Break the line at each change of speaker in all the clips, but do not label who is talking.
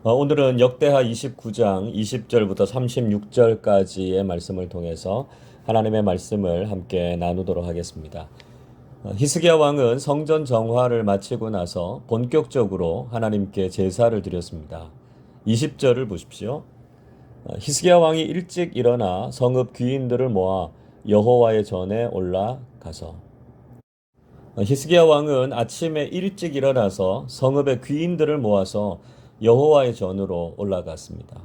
오늘은 역대하 29장 20절부터 36절까지의 말씀을 통해서 하나님의 말씀을 함께 나누도록 하겠습니다. 히스기야 왕은 성전 정화를 마치고 나서 본격적으로 하나님께 제사를 드렸습니다. 20절을 보십시오. 히스기야 왕이 일찍 일어나 성읍 귀인들을 모아 여호와의 전에 올라가서 히스기야 왕은 아침에 일찍 일어나서 성읍의 귀인들을 모아서 여호와의 전으로 올라갔습니다.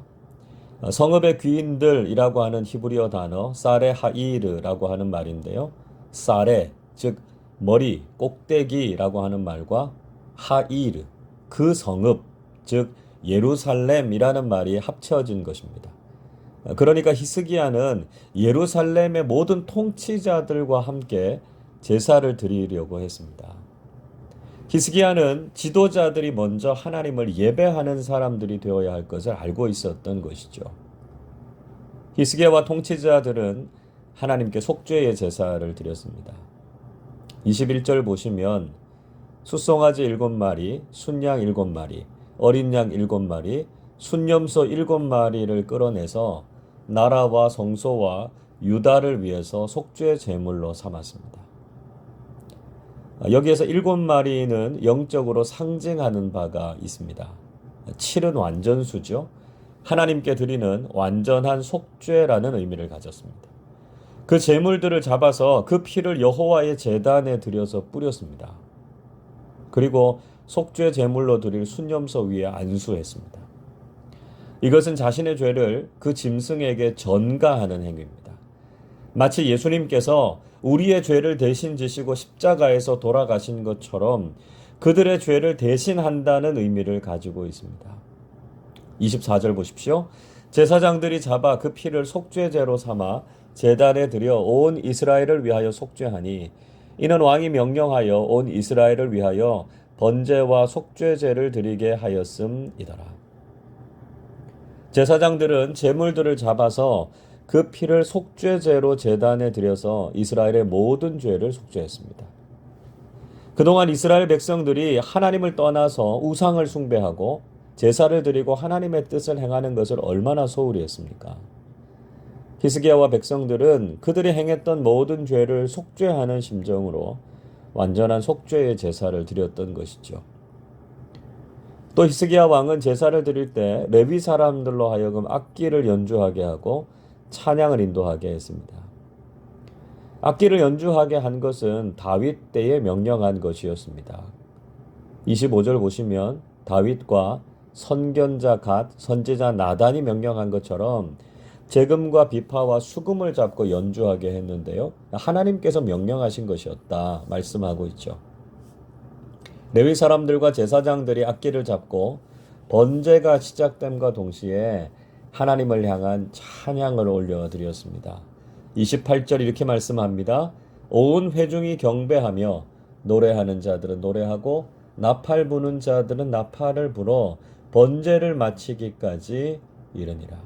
성읍의 귀인들이라고 하는 히브리어 단어 사레 하이르라고 하는 말인데요. 사레 즉 머리 꼭대기라고 하는 말과 하이르 그 성읍 즉 예루살렘이라는 말이 합쳐진 것입니다. 그러니까 히스기야는 예루살렘의 모든 통치자들과 함께 제사를 드리려고 했습니다. 히스기야는 지도자들이 먼저 하나님을 예배하는 사람들이 되어야 할 것을 알고 있었던 것이죠. 히스기야와 통치자들은 하나님께 속죄의 제사를 드렸습니다. 21절 보시면 숫송아지 7마리, 순양 7마리, 어린 양 7마리, 순염소 7마리를 끌어내서 나라와 성소와 유다를 위해서 속죄 제물로 삼았습니다. 여기에서 7마리는 영적으로 상징하는 바가 있습니다. 7은 완전수죠. 하나님께 드리는 완전한 속죄라는 의미를 가졌습니다. 그 제물들을 잡아서 그 피를 여호와의 제단에 들여서 뿌렸습니다. 그리고 속죄 제물로 드릴 순염소 위에 안수했습니다. 이것은 자신의 죄를 그 짐승에게 전가하는 행위입니다. 마치 예수님께서 우리의 죄를 대신 지시고 십자가에서 돌아가신 것처럼 그들의 죄를 대신한다는 의미를 가지고 있습니다. 24절 보십시오. 제사장들이 잡아 그 피를 속죄제로 삼아 제단에 들여 온 이스라엘을 위하여 속죄하니 이는 왕이 명령하여 온 이스라엘을 위하여 번제와 속죄제를 드리게 하였음이더라. 제사장들은 제물들을 잡아서 그 피를 속죄제로 제단에 들여서 이스라엘의 모든 죄를 속죄했습니다. 그동안 이스라엘 백성들이 하나님을 떠나서 우상을 숭배하고 제사를 드리고 하나님의 뜻을 행하는 것을 얼마나 소홀히 했습니까? 히스기야와 백성들은 그들이 행했던 모든 죄를 속죄하는 심정으로 완전한 속죄의 제사를 드렸던 것이죠. 또 히스기야 왕은 제사를 드릴 때 레위 사람들로 하여금 악기를 연주하게 하고 찬양을 인도하게 했습니다. 악기를 연주하게 한 것은 다윗 때에 명령한 것이었습니다. 25절 보시면 다윗과 선견자 갓, 선지자 나단이 명령한 것처럼 재금과 비파와 수금을 잡고 연주하게 했는데요. 하나님께서 명령하신 것이었다 말씀하고 있죠. 레위 사람들과 제사장들이 악기를 잡고 번제가 시작됨과 동시에 하나님을 향한 찬양을 올려드렸습니다. 28절 이렇게 말씀합니다. 온 회중이 경배하며 노래하는 자들은 노래하고 나팔 부는 자들은 나팔을 불어 번제를 마치기까지 이르니라.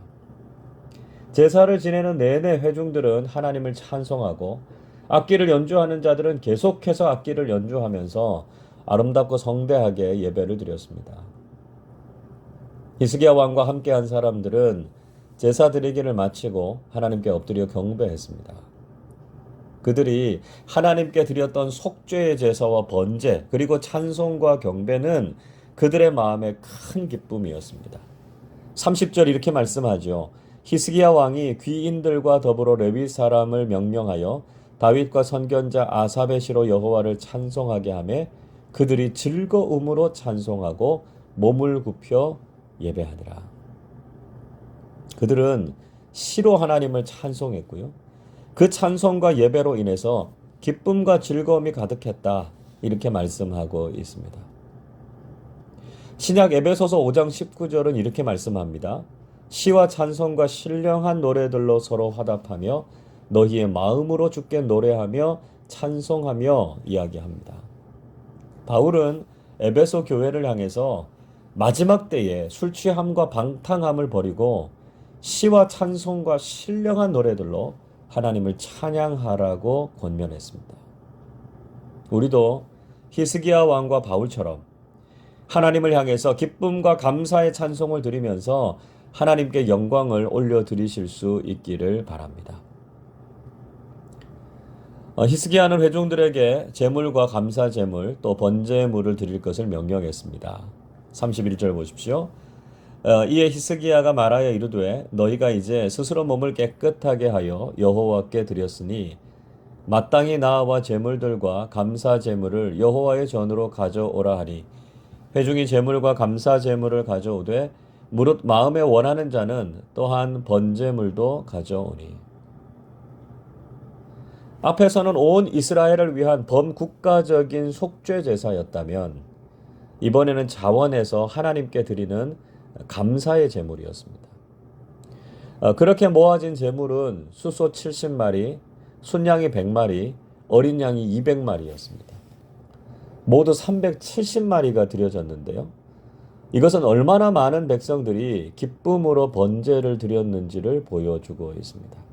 제사를 지내는 내내 회중들은 하나님을 찬송하고 악기를 연주하는 자들은 계속해서 악기를 연주하면서 아름답고 성대하게 예배를 드렸습니다. 히스기야 왕과 함께한 사람들은 제사 드리기를 마치고 하나님께 엎드려 경배했습니다. 그들이 하나님께 드렸던 속죄의 제사와 번제 그리고 찬송과 경배는 그들의 마음에 큰 기쁨이었습니다. 30절 이렇게 말씀하죠. 히스기야 왕이 귀인들과 더불어 레위 사람을 명령하여 다윗과 선견자 아삽의 시로 여호와를 찬송하게 하며 그들이 즐거움으로 찬송하고 몸을 굽혀 예배하니라. 그들은 시로 하나님을 찬송했고요. 그 찬송과 예배로 인해서 기쁨과 즐거움이 가득했다. 이렇게 말씀하고 있습니다. 신약 에베소서 5장 19절은 이렇게 말씀합니다. 시와 찬송과 신령한 노래들로 서로 화답하며 너희의 마음으로 주께 노래하며 찬송하며 이야기합니다. 바울은 에베소 교회를 향해서 마지막 때에 술 취함과 방탕함을 버리고 시와 찬송과 신령한 노래들로 하나님을 찬양하라고 권면했습니다. 우리도 히스기야 왕과 바울처럼 하나님을 향해서 기쁨과 감사의 찬송을 드리면서 하나님께 영광을 올려드리실 수 있기를 바랍니다. 히스기야는 회중들에게 제물과 감사 제물 또 번제물을 드릴 것을 명령했습니다. 31절 보십시오. 이에 히스기야가 말하여 이르되 너희가 이제 스스로 몸을 깨끗하게 하여 여호와께 드렸으니 마땅히 나와 제물들과 감사 제물을 여호와의 전으로 가져오라 하니 회중이 제물과 감사 제물을 가져오되 무릇 마음에 원하는 자는 또한 번제물도 가져오니. 앞에서는 온 이스라엘을 위한 범국가적인 속죄 제사였다면 이번에는 자원해서 하나님께 드리는 감사의 제물이었습니다. 그렇게 모아진 제물은 수소 70마리, 순양이 100마리, 어린 양이 200마리였습니다. 모두 370마리가 드려졌는데요. 이것은 얼마나 많은 백성들이 기쁨으로 번제를 드렸는지를 보여주고 있습니다.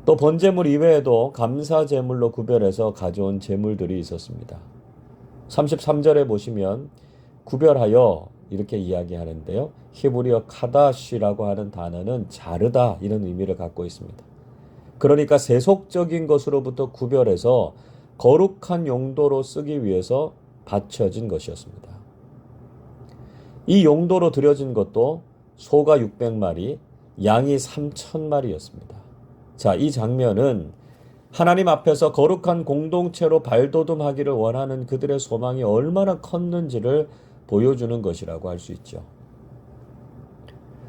또 번제물 이외에도 감사 제물로 구별해서 가져온 제물들이 있었습니다. 33절에 보시면 구별하여 이렇게 이야기하는데요. 히브리어 카다시라고 하는 단어는 자르다 이런 의미를 갖고 있습니다. 그러니까 세속적인 것으로부터 구별해서 거룩한 용도로 쓰기 위해서 바쳐진 것이었습니다. 이 용도로 드려진 것도 소가 600마리, 양이 3000마리였습니다. 자, 이 장면은 하나님 앞에서 거룩한 공동체로 발돋움하기를 원하는 그들의 소망이 얼마나 컸는지를 보여주는 것이라고 할 수 있죠.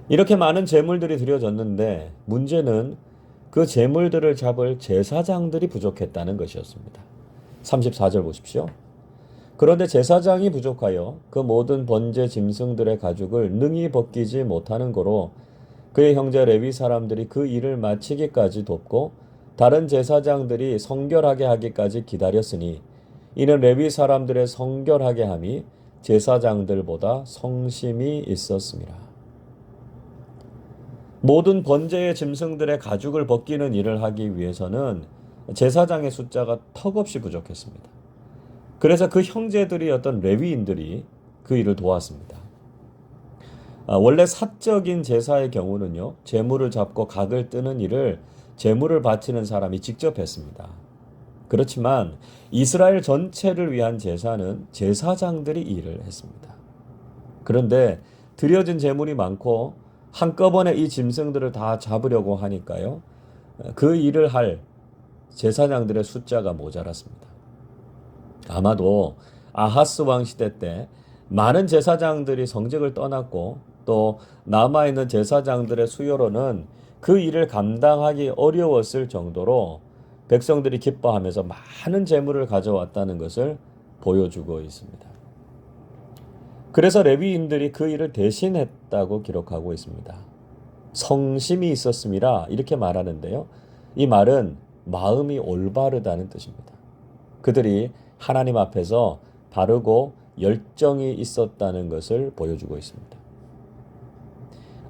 이렇게 많은 제물들이 드려졌는데 문제는 그 제물들을 잡을 제사장들이 부족했다는 것이었습니다. 34절 보십시오. 그런데 제사장이 부족하여 그 모든 번제 짐승들의 가죽을 능히 벗기지 못하는 고로 그의 형제 레위 사람들이 그 일을 마치기까지 돕고 다른 제사장들이 성결하게 하기까지 기다렸으니 이는 레위 사람들의 성결하게 함이 제사장들보다 성심이 있었습니다. 모든 번제의 짐승들의 가죽을 벗기는 일을 하기 위해서는 제사장의 숫자가 턱없이 부족했습니다. 그래서 그 형제들이었던 레위인들이 그 일을 도왔습니다. 원래 사적인 제사의 경우는요, 제물을 잡고 각을 뜨는 일을 제물을 바치는 사람이 직접 했습니다. 그렇지만 이스라엘 전체를 위한 제사는 제사장들이 일을 했습니다. 그런데 드려진 제물이 많고 한꺼번에 이 짐승들을 다 잡으려고 하니까요, 그 일을 할 제사장들의 숫자가 모자랐습니다. 아마도 아하스 왕 시대 때 많은 제사장들이 성직을 떠났고 또 남아있는 제사장들의 수요로는 그 일을 감당하기 어려웠을 정도로 백성들이 기뻐하면서 많은 재물을 가져왔다는 것을 보여주고 있습니다. 그래서 레위인들이 그 일을 대신했다고 기록하고 있습니다. 성심이 있었음이라 이렇게 말하는데요. 이 말은 마음이 올바르다는 뜻입니다. 그들이 하나님 앞에서 바르고 열정이 있었다는 것을 보여주고 있습니다.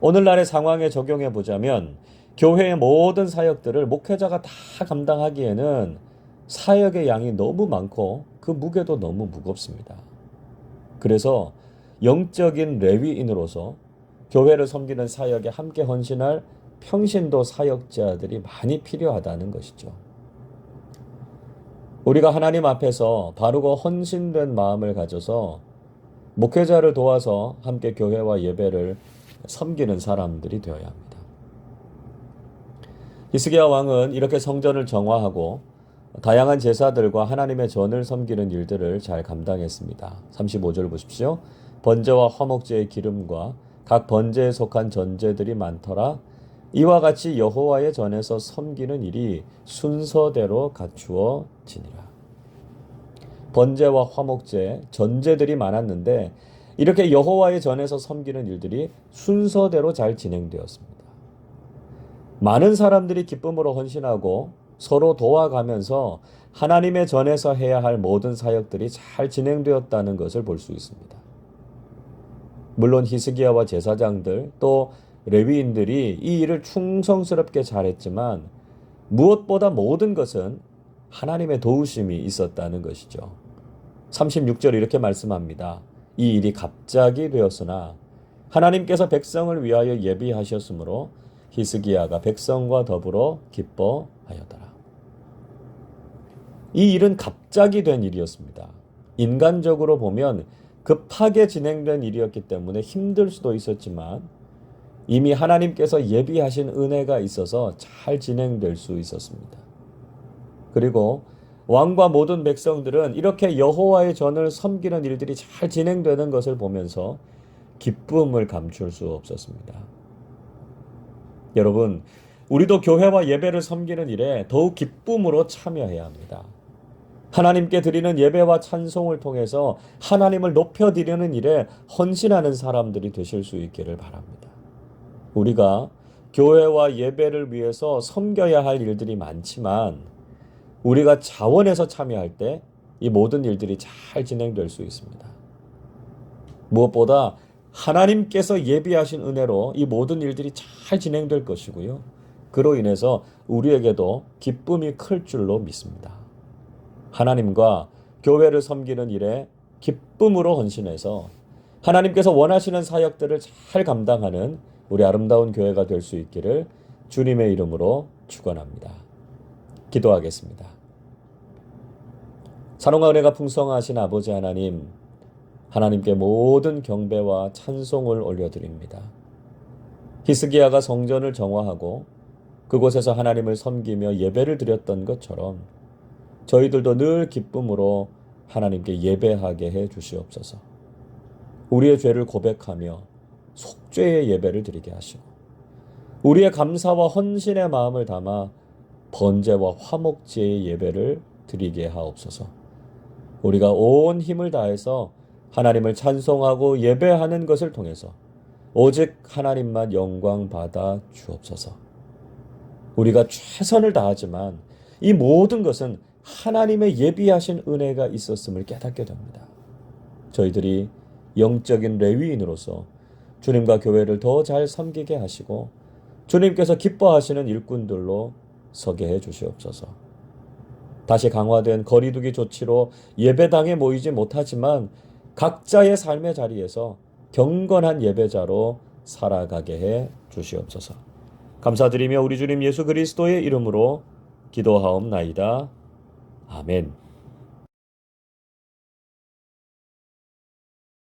오늘날의 상황에 적용해 보자면 교회의 모든 사역들을 목회자가 다 감당하기에는 사역의 양이 너무 많고 그 무게도 너무 무겁습니다. 그래서 영적인 레위인으로서 교회를 섬기는 사역에 함께 헌신할 평신도 사역자들이 많이 필요하다는 것이죠. 우리가 하나님 앞에서 바르고 헌신된 마음을 가져서 목회자를 도와서 함께 교회와 예배를 섬기는 사람들이 되어야 합니다. 히스기야 왕은 이렇게 성전을 정화하고 다양한 제사들과 하나님의 전을 섬기는 일들을 잘 감당했습니다. 35절 보십시오. 번제와 화목제의 기름과 각 번제에 속한 전제들이 많더라. 이와 같이 여호와의 전에서 섬기는 일이 순서대로 갖추어지니라. 번제와 화목제, 전제들이 많았는데 이렇게 여호와의 전에서 섬기는 일들이 순서대로 잘 진행되었습니다. 많은 사람들이 기쁨으로 헌신하고 서로 도와가면서 하나님의 전에서 해야 할 모든 사역들이 잘 진행되었다는 것을 볼 수 있습니다. 물론 히스기야와 제사장들 또 레위인들이 이 일을 충성스럽게 잘했지만 무엇보다 모든 것은 하나님의 도우심이 있었다는 것이죠. 36절 이렇게 말씀합니다. 이 일이 갑자기 되었으나 하나님께서 백성을 위하여 예비하셨으므로 히스기야가 백성과 더불어 기뻐하였더라. 이 일은 갑자기 된 일이었습니다. 인간적으로 보면 급하게 진행된 일이었기 때문에 힘들 수도 있었지만 이미 하나님께서 예비하신 은혜가 있어서 잘 진행될 수 있었습니다. 그리고 왕과 모든 백성들은 이렇게 여호와의 전을 섬기는 일들이 잘 진행되는 것을 보면서 기쁨을 감출 수 없었습니다. 여러분, 우리도 교회와 예배를 섬기는 일에 더욱 기쁨으로 참여해야 합니다. 하나님께 드리는 예배와 찬송을 통해서 하나님을 높여드리는 일에 헌신하는 사람들이 되실 수 있기를 바랍니다. 우리가 교회와 예배를 위해서 섬겨야 할 일들이 많지만 우리가 자원해서 참여할 때 이 모든 일들이 잘 진행될 수 있습니다. 무엇보다 하나님께서 예비하신 은혜로 이 모든 일들이 잘 진행될 것이고요. 그로 인해서 우리에게도 기쁨이 클 줄로 믿습니다. 하나님과 교회를 섬기는 일에 기쁨으로 헌신해서 하나님께서 원하시는 사역들을 잘 감당하는 우리 아름다운 교회가 될 수 있기를 주님의 이름으로 축원합니다. 기도하겠습니다. 사랑과 은혜가 풍성하신 아버지 하나님, 하나님께 모든 경배와 찬송을 올려드립니다. 히스기야가 성전을 정화하고 그곳에서 하나님을 섬기며 예배를 드렸던 것처럼 저희들도 늘 기쁨으로 하나님께 예배하게 해 주시옵소서. 우리의 죄를 고백하며 속죄의 예배를 드리게 하시고 우리의 감사와 헌신의 마음을 담아 번제와 화목제의 예배를 드리게 하옵소서. 우리가 온 힘을 다해서 하나님을 찬송하고 예배하는 것을 통해서 오직 하나님만 영광 받아 주옵소서. 우리가 최선을 다하지만 이 모든 것은 하나님의 예비하신 은혜가 있었음을 깨닫게 됩니다. 저희들이 영적인 레위인으로서 주님과 교회를 더 잘 섬기게 하시고 주님께서 기뻐하시는 일꾼들로 서게 해 주시옵소서. 다시 강화된 거리두기 조치로 예배당에 모이지 못하지만 각자의 삶의 자리에서 경건한 예배자로 살아가게 해 주시옵소서. 감사드리며 우리 주님 예수 그리스도의 이름으로 기도하옵나이다. 아멘.